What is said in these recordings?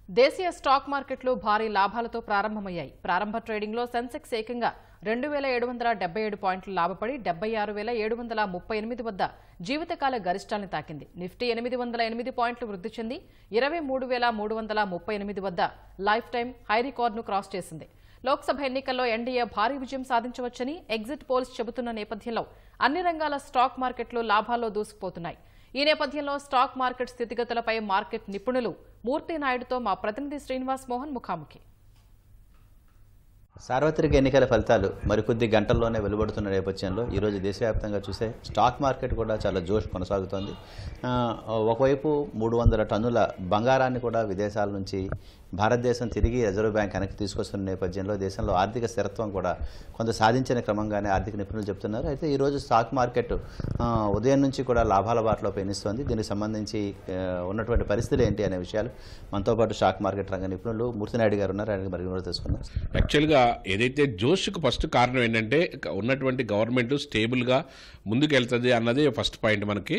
దేశీయ స్టాక్ మార్కెట్లు భారీ లాభాలతో ప్రారంభమయ్యాయి. ప్రారంభ ట్రేడింగ్లో సెన్సెక్స్ ఏకంగా 2777 పాయింట్లు లాభపడి 76738 వద్ద జీవితకాల గరిష్టాన్ని తాకింది. నిఫ్టీ 808 పాయింట్లు వృద్ధి చెంది 23338 వద్ద లైఫ్ టైం హై రికార్డును క్రాస్ చేసింది. లోక్సభ ఎన్నికల్లో ఎన్డీఏ భారీ విజయం సాధించవచ్చని ఎగ్జిట్ పోల్స్ చెబుతున్న నేపథ్యంలో అన్ని రంగాల స్టాక్ మార్కెట్లు లాభాల్లో దూసుకుపోతున్నాయి. ఈ నేపథ్యంలో స్టాక్ మార్కెట్ స్థితిగతులపై మార్కెట్ నిపుణులు మూర్తి నాయుడుతో మా ప్రతినిధి శ్రీనివాస్ మోహన్ ముఖాముఖి. సార్వత్రిక ఎన్నికల ఫలితాలు మరికొద్ది గంటల్లోనే వెలువడుతున్న నేపథ్యంలో ఈరోజు దేశవ్యాప్తంగా చూస్తే స్టాక్ మార్కెట్ కూడా చాలా జోష్ కొనసాగుతోంది. ఒకవైపు 300 టన్నుల బంగారాన్ని కూడా విదేశాల నుంచి భారతదేశం తిరిగి రిజర్వ్ బ్యాంక్ వెనక్కి తీసుకొస్తున్న నేపథ్యంలో దేశంలో ఆర్థిక స్థిరత్వం కూడా కొంత సాధించిన క్రమంగానే ఆర్థిక నిపుణులు చెప్తున్నారు. అయితే ఈరోజు స్టాక్ మార్కెట్ ఉదయం నుంచి కూడా లాభాల బాటలో పయనిస్తోంది. దీనికి సంబంధించి ఉన్నటువంటి పరిస్థితులు ఏంటి అనే విషయాలు మనతో పాటు స్టాక్ మార్కెట్ రంగ నిపుణులు మూర్తి నాయుడు గారు ఉన్నారు. ఆయనకి మరి తెలుసుకున్నాం. యాక్చువల్గా ఏదైతే జోష్కు ఫస్ట్ కారణం ఏంటంటే ఉన్నటువంటి గవర్నమెంట్ స్టేబుల్గా ముందుకు వెళ్తుంది అన్నది ఫస్ట్ పాయింట్. మనకి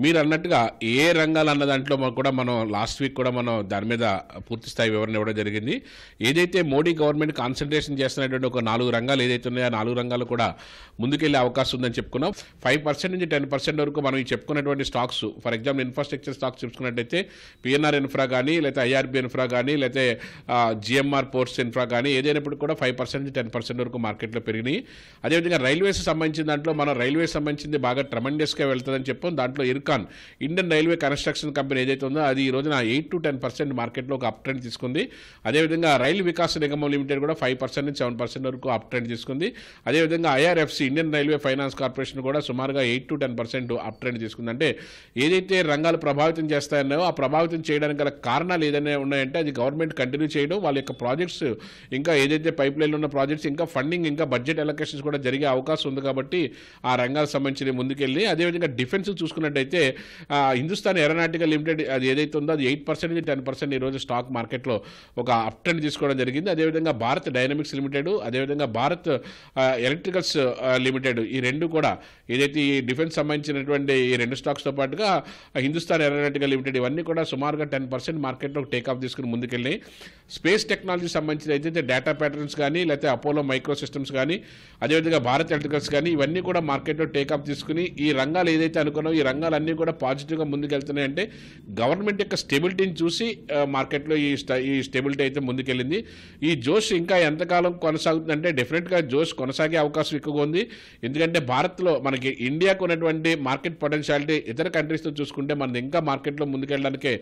మీరు అన్నట్టుగా ఏ రంగాలు అన్న దాంట్లో కూడా మనం లాస్ట్ వీక్ కూడా మనం దాని మీద పూర్తి స్థాయి వివరణ ఇవ్వడం జరిగింది. ఏదైతే మోడీ గవర్నమెంట్ కాన్సన్ట్రేషన్ చేస్తున్నటువంటి ఒక 4 రంగాలు ఏదైతే ఉన్నాయో ఆ 4 రంగాలు కూడా ముందుకెళ్లే అవకాశం ఉందని చెప్పుకున్నాం. 5% నుంచి 10% వరకు మనం చెప్పుకున్నటువంటి stocks, for example infrastructure stocks చెప్పుకున్నట్టయితే పిఎన్ఆర్ ఇన్ఫ్రా కానీ, లేకపోతే ఐఆర్బి ఇన్ఫ్రా కానీ, లేకపోతే జిఎంఆర్ పోర్ట్స్ ఇన్ఫ్రా కానీ ఏదైనప్పుడు కూడా 5% నుంచి 10% వరకు మార్కెట్లో పెరిగినాయి. అదేవిధంగా రైల్వేస్ సంబంధించిన దాంట్లో మనం రైల్వేస్ సంబంధించింది బాగా ట్రమెండస్గా వెళ్తుందని చెప్పాం. దాంట్లో Ircon Indian railway construction company ఏదైతే ఉందో అది ఈ రోజున 8 to 10% మార్కెట్లో ఒక అప్ ట్రెండ్ తీసుకుంది. అదేవిధంగా రైలు వికాస్ నిగమం లిమిటెడ్ కూడా 5% నుంచి 7% వరకు అప్ ట్రెండ్ తీసుకుంది. అదేవిధంగా IRFC Indian railway finance corporation కూడా సుమారుగా 8 to 10% అప్ ట్రెండ్ తీసుకుంది. అంటే ఏదైతే రంగాలు ప్రభావితం చేస్తాయో ఆ ప్రభావితం చేయడానికి గల కారణాలు ఏదైనా ఉన్నాయంటే అది గవర్నమెంట్ కంటిన్యూ చేయడం, వాళ్ళ యొక్క ప్రాజెక్ట్స్ ఇంకా ఏదైతే పైప్ లైన్లో ఉన్న ప్రాజెక్ట్స్ ఇంకా ఫండింగ్ ఇంకా బడ్జెట్ అలొకేషన్స్ కూడా జరిగే అవకాశం ఉంది. కాబట్టి ఆ రంగాలకు సంబంధించి ముందుకెళ్ళి అదేవిధంగా డిఫెన్స్ చూసుకున్నట్టయితే హిందుస్థాన్ ఏరోనాటికల్ లిమిటెడ్ అది ఏదైతే ఉందో అది 8% నుంచి 10% ఈరోజు స్టాక్ మార్కెట్లో ఒక అప్ ట్రెండ్ తీసుకోవడం జరిగింది. అదేవిధంగా భారత్ డైనమిక్స్ లిమిటెడ్, అదేవిధంగా భారత్ ఎలక్ట్రికల్స్ లిమిటెడ్ ఈ రెండు కూడా ఏదైతే ఈ డిఫెన్స్ సంబంధించినటువంటి ఈ 2 స్టాక్స్తో పాటుగా హిందుస్థాన్ ఏరోనాటికల్ లిమిటెడ్ ఇవన్నీ కూడా సుమారుగా 10% మార్కెట్లో టేక్ ఆఫ్ తీసుకుని ముందుకెళ్ళి స్పేస్ టెక్నాలజీ సంబంధించిన అయితే డేటా ప్యాటర్న్స్ కానీ, లేకపోతే అపోలో మైక్రో సిస్టమ్స్ కానీ, అదేవిధంగా భారత్ ఎలక్ట్రికల్స్ కానీ ఇవన్నీ కూడా మార్కెట్లో టేక్ ఆఫ్ తీసుకుని ఈ రంగాలు ఏదైతే అనుకున్నామో ఈ రంగాలన్నీ కూడా పాజిటివ్గా ముందుకెళ్తున్నాయంటే గవర్నమెంట్ యొక్క స్టెబిలిటీని చూసి మార్కెట్లో ఈ స్టెబిలిటీ అయితే ముందుకెళ్ళింది. ఈ జోష్ ఇంకా ఎంతకాలం కొనసాగుతుందంటే డెఫినెట్గా జోష్ కొనసాగే అవకాశం ఎక్కువగా ఉంది. ఎందుకంటే భారత్లో మనకి ఇండియాకు ఉన్నటువంటి మార్కెట్ పొటెన్షియాలిటీ ఇతర కంట్రీస్తో చూసుకుంటే మనది ఇంకా మార్కెట్లో ముందుకెళ్ళడానికే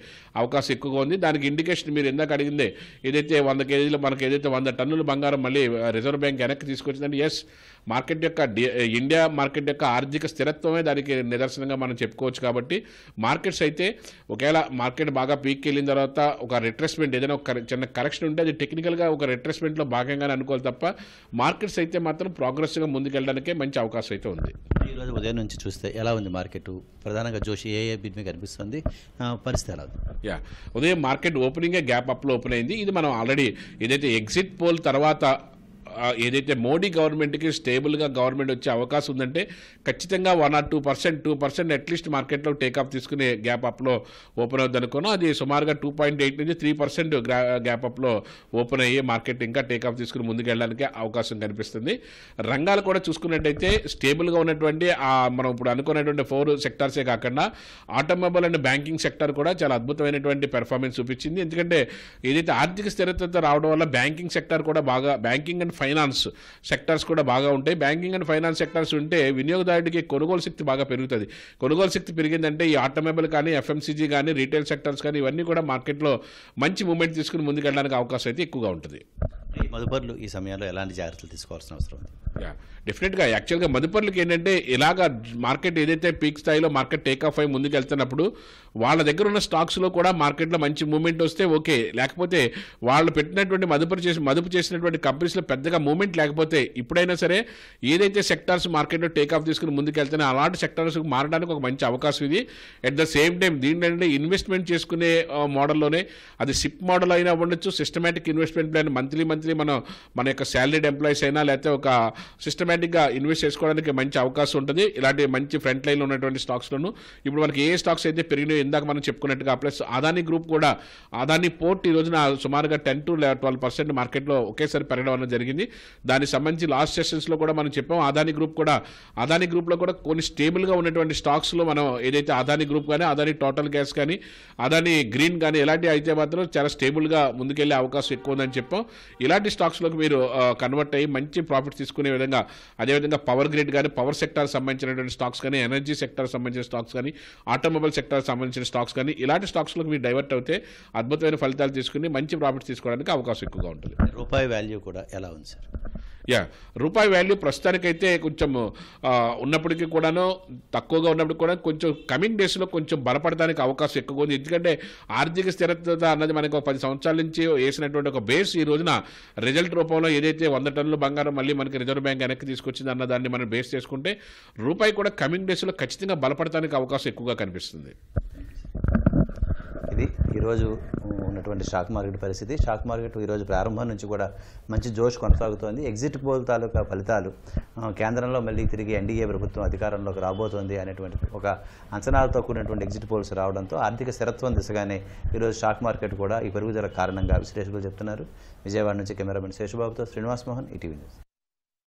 అవకాశం ఎక్కువగా ఉంది. దానికి ఇండికేషన్ మీరు ఇందాక అడిగిందే ఏదైతే 100 కేజీలు మనకి ఏదైతే 100 టన్నుల బంగారం మళ్ళీ రిజర్వ్ బ్యాంక్ వెనక్కి తీసుకొచ్చిందంటే ఎస్ మార్కెట్ యొక్క ఇండియా మార్కెట్ యొక్క ఆర్థిక స్థిరత్వమే దానికి నిదర్శనంగా మనం చెప్పుకోవచ్చు. కాబట్టి మార్కెట్స్ అయితే ఒకవేళ మార్కెట్ బాగా పీక్కి వెళ్ళిన తర్వాత ఒక రిట్రెస్మెంట్ ఏదైనా ఒక చిన్న కరెక్షన్ ఉంటే అది టెక్నికల్గా ఒక రిట్రెస్మెంట్లో భాగంగానే అనుకోవాలి తప్ప మార్కెట్స్ అయితే మాత్రం ప్రోగ్రెసివ్గా ముందుకెళ్ళడానికే మంచి అవకాశం అయితే ఉంది. ఈరోజు ఉదయం నుంచి చూస్తే ఎలా ఉంది మార్కెట్? ప్రధానంగా జోషి ఏ బిట్ మీకు అనిపిస్తుంది, పరిస్థితి ఎలా ఉంది? ఉదయం మార్కెట్ ఓపెనింగే గ్యాప్ అప్లో ఓపెన్ అయింది. ఇది మనం ఆల్రెడీ ఏదైతే ఎగ్జిట్ పోల్ తర్వాత ఏదైతే మోడీ గవర్నమెంట్కి స్టేబుల్గా గవర్నమెంట్ వచ్చే అవకాశం ఉందంటే ఖచ్చితంగా 1 or 2% అట్లీస్ట్ మార్కెట్లో టేకాఫ్ తీసుకునే గ్యాప్ అప్లో ఓపెన్ అవుతుంది అనుకున్నాం. అది సుమారుగా 2.8 నుంచి 3% గ్యాప్ అప్లో ఓపెన్ అయ్యి మార్కెట్ ఇంకా టేకాఫ్ తీసుకుని ముందుకు వెళ్ళడానికి అవకాశం కనిపిస్తుంది. రంగాలు కూడా చూసుకున్నట్టయితే స్టేబుల్గా ఉన్నటువంటి మనం ఇప్పుడు అనుకున్నటువంటి 4 సెక్టార్సే కాకుండా ఆటోమొబైల్ అండ్ బ్యాంకింగ్ సెక్టార్ కూడా చాలా అద్భుతమైనటువంటి పెర్ఫార్మెన్స్ చూపించింది. ఎందుకంటే ఏదైతే ఆర్థిక స్థిరత రావడం వల్ల బ్యాంకింగ్ సెక్టార్ కూడా బాగా, బ్యాంకింగ్ అండ్ ఫైనాన్స్ సెక్టార్స్ కూడా బాగా ఉంటాయి. బ్యాంకింగ్ అండ్ ఫైనాన్స్ సెక్టార్స్ ఉంటే వినియోగదారుడికి కొనుగోలు శక్తి బాగా పెరుగుతుంది. కొనుగోలు శక్తి పెరిగిందంటే ఈ ఆటోమొబైల్ కానీ, ఎఫ్ఎంసీజీ కానీ, రీటైల్ సెక్టార్స్ కానీ ఇవన్నీ కూడా మార్కెట్లో మంచి మూమెంట్ తీసుకుని ముందుకెళ్ళడానికి అవకాశం అయితే ఎక్కువగా ఉంటుంది. మదుపర్లు ఈ సమయంలో ఎలాంటి జాగ్రత్తలు తీసుకోవాల్సిన అవసరం ఉంది? డెఫినెట్గా యాక్చువల్గా మదుపర్లకి ఏంటంటే ఇలాగా మార్కెట్ ఏదైతే పీక్ స్థాయిలో మార్కెట్ టేక్ ఆఫ్ అయి ముందుకు వెళ్తున్నప్పుడు వాళ్ళ దగ్గర ఉన్న స్టాక్స్లో కూడా మార్కెట్లో మంచి మూమెంట్ వస్తే ఓకే, లేకపోతే వాళ్ళు పెట్టినటువంటి మదుపు చేసినటువంటి కంపెనీస్లో పెద్దగా మూమెంట్ లేకపోతే ఇప్పుడైనా సరే ఏదైతే సెక్టార్స్ మార్కెట్లో టేక్ ఆఫ్ తీసుకుని ముందుకు వెళ్తున్నాయో అలాంటి సెక్టార్స్ మారడానికి ఒక మంచి అవకాశం ఇది. అట్ ద సేమ్ టైం దీంట్లో ఇన్వెస్ట్మెంట్ చేసుకునే మోడల్లోనే అది సిప్ మోడల్ అయినా ఉండొచ్చు, సిస్టమేటిక్ ఇన్వెస్ట్మెంట్ ప్లాన్ మంత్లీ మన యొక్క శాలరీడ్ ఎంప్లాయీస్ అయినా లేకపోతే ఒక సిస్టమేటిక్గా ఇన్వెస్ట్ చేసుకోవడానికి మంచి అవకాశం ఉంటుంది. ఇలాంటి మంచి ఫ్రంట్ లైన్లో ఉన్నటువంటి స్టాక్స్లోను ఇప్పుడు మనకి ఏ స్టాక్స్ అయితే పెరిగినాయో ఇందాక మనం చెప్పుకున్నట్టుగా, ప్లస్ అదానీ గ్రూప్ కూడా, అదానీ పోర్ట్ ఈ రోజున సుమారుగా 10 to 12% మార్కెట్లో ఒకేసారి పెరగడం అనేది జరిగింది. దానికి సంబంధించి లాస్ట్ సెషన్స్లో కూడా మనం చెప్పాం. అదానీ గ్రూప్లో కూడా కొన్ని స్టేబుల్గా ఉన్నటువంటి స్టాక్స్లో మనం ఏదైతే అదానీ గ్రూప్ కానీ, అదానీ టోటల్ గ్యాస్ కానీ, అదానీ గ్రీన్ కానీ ఇలాంటివి అయితే మాత్రం చాలా స్టేబుల్గా ముందుకెళ్లే అవకాశం ఎక్కువ ఉందని చెప్పాం. ఇలాంటి స్టాక్స్లోకి మీరు కన్వర్ట్ అయ్యి మంచి ప్రాఫిట్ తీసుకునే విధంగా, అదేవిధంగా పవర్ గ్రిడ్ కానీ, పవర్ సెక్టార్ సంబంధించినటువంటి స్టాక్స్ కానీ, ఎనర్జీ సెక్టార్ సంబంధించిన స్టాక్స్ కానీ, ఆటోమొబైల్ సెక్టార్ సంబంధించిన స్టాక్స్ కానీ, ఇలాంటి స్టాక్స్లోకి మీరు డైవర్ట్ అవుతే అద్భుతమైన ఫలితాలు తీసుకుని మంచి ప్రాఫిట్స్ తీసుకోవడానికి అవకాశం ఎక్కువగా ఉంటుంది. రూపాయి వాల్యూ కూడా ఎలా ఉంది సార్? రూపాయి వాల్యూ ప్రస్తుతానికైతే కొంచెం ఉన్నప్పటికీ కూడాను, తక్కువగా ఉన్నప్పటికీ కూడా కొంచెం కమింగ్ డేస్లో కొంచెం బలపడడానికి అవకాశం ఎక్కువగా ఉంది. ఎందుకంటే ఆర్థిక స్థిరత అన్నది మనకి ఒక 10 సంవత్సరాల నుంచి వేసినటువంటి ఒక బేస్ ఈ రోజున రిజల్ట్ రూపంలో ఏదైతే 100 టన్నుల బంగారం మళ్ళీ మనకి రిజర్వ్ బ్యాంక్ వెనక్కి తీసుకొచ్చింది అన్న దాన్ని మనం బేస్ చేసుకుంటే రూపాయి కూడా కమింగ్ డేస్లో ఖచ్చితంగా బలపడటానికి అవకాశం ఎక్కువగా కనిపిస్తుంది. ఇది ఈరోజు ఉన్నటువంటి స్టాక్ మార్కెట్ పరిస్థితి. స్టాక్ మార్కెట్ ఈరోజు ప్రారంభం నుంచి కూడా మంచి జోష్ కొనసాగుతోంది. ఎగ్జిట్ పోల్ తాలూకా ఫలితాలు కేంద్రంలో మళ్ళీ తిరిగి ఎన్డీఏ ప్రభుత్వం అధికారంలోకి రాబోతోంది అనేటువంటి ఒక అంచనాలతో కూడినటువంటి ఎగ్జిట్ పోల్స్ రావడంతో ఆర్థిక స్థిరత్వం దిశగానే ఈరోజు స్టాక్ మార్కెట్ కూడా ఈ పెరుగుదల కారణంగా విశ్లేషకులు చెప్తున్నారు. విజయవాడ నుంచి కెమెరామెన్ శేషుబాబుతో శ్రీనివాస్ మోహన్, ఈటీవీ న్యూస్.